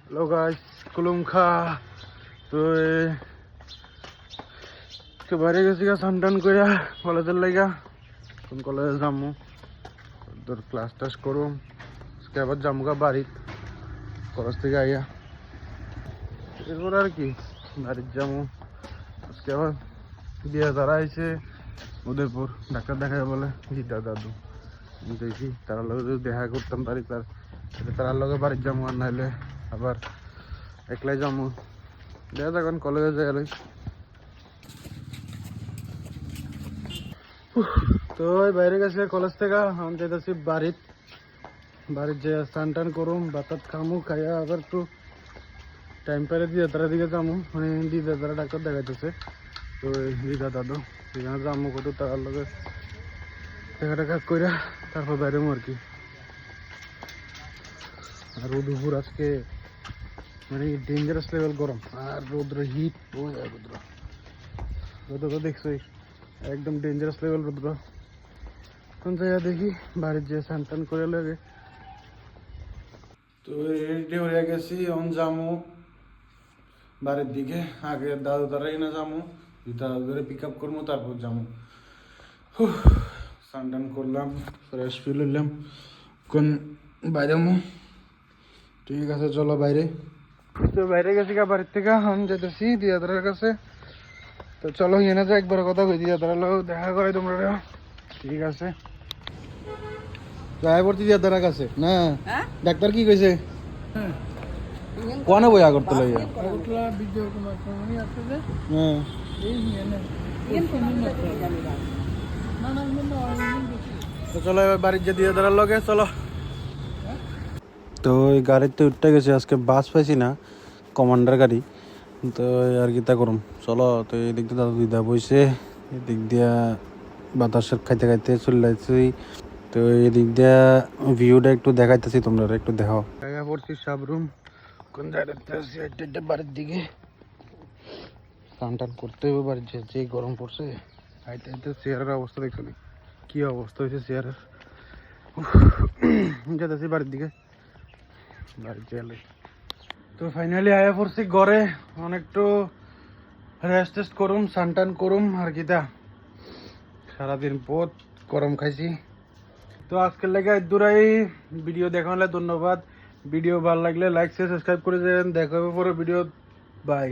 Hello guys, কুলুমখা। তো বাইরে গেছি স্নান টান করে কলেজের লাইগা। কোন কলেজে যামু, তোর ক্লাস টাস করুম, আজকে আবার যামুগা বাড়িত কলেজ থেকে আইয়া। এরপর আর কি বাড়ির যামু। আজকে আবার বিয়ে তারা আইছে উদয়পুর, ডাক্তার দেখায় বলে গীতা দাদু। দেখি তার লগে যদি দেখা করতাম পারি তার লগে বাড়ির যাবো, আর নাহলে আবার একলাই যাবো। দেখা যাক এখন কলেজে যাই। তো বাইরে গেছে কলেজ থেকে, আমি যেতেছি বাড়ির যে স্নান টান করুম, বাতাত খামু, খাইয়া আবার একটু টাইম পেলে দিদাতার দিকে যাবো। মানে দিদাতারা ডাক্তার দেখাইতেছে, তো দিদা দাদু সেখানে যাবো। কত তার লগে দেখা টাকা কইরা তারপর বাইরে আর কি। আর দুপুর আজকে মানে ডেঞ্জারাস লেভেল গরম, আর রৌদ্র হিট রৌদ্র তো দেখছোই, একদম ডেঞ্জারাস লেভেল রৌদ্র। এখন যাইয়া দেখি বাড়ির যে স্নান টান করে লাগে। তো রেডি হয়ে গেছি, এখন যামু বাড়ির দিকে। আগে দাদু তারাই না যামু, দাদুদের পিক আপ করবো, তারপর যামু। স্নান টান করলাম, ফ্রেশ ফিল হইলাম, কোন বাইরে মু। ঠিক আছে, চলো বাইরে। তো বাইরে গেছি বাড়ির থেকে, আমি যেতেছি দিদাদারের কাছে। তো চলো এনে যা একবার কথা কই, দিদাদারের লোক দেখা করে তোমরা। ঠিক আছে, যাই পড়ছি দিদাদারের কাছে না। ডাক্তার কি কইছে? কোনে বই আগর তোলা তো চলো এবার বাড়ির যে দিদাদারের লগে চলো। তো এই গাড়িতে উঠতে গেছি, আজকে বাস পাইছি না, কমান্ডার গাড়ি। তো আর কি তা করুম, চলো। তো এই দিক দিয়ে দাদু দিদা বইছে, এদিক দিয়া বাতাসের খাইতে খাইতে চলে যাচ্ছি। তো এই দিক দিয়া ভিউটা একটু দেখাইতেছি, তোমরা একটু দেখো। জায়গা পড়ছি সাবরুম, কোন জায়গাতে আছি? একটা বাড়ির দিকে স্নান টান করতে হবে বাড়ির, যে গরম পড়ছে। হাইতে হাইতে চেয়ারের অবস্থা দেখছো কি অবস্থা হয়েছে চেয়ারের। যেতেছি বাড়ির দিকে, বাড়ির চেয়ারে। তো ফাইনালি আয়া পড়ছি ঘরে, অনেকটু রেস্ট টেস্ট করুম, স্নান টান করুম আর কি। তা সারাদিন পথ গরম খাইছি। তো আজকের লেগে দূরাই ভিডিও দেখালে ধন্যবাদ। ভিডিও ভালো লাগলে লাইক শেয়ার সাবস্ক্রাইব করে দেন। দেখা হবে পরে ভিডিও, বাই।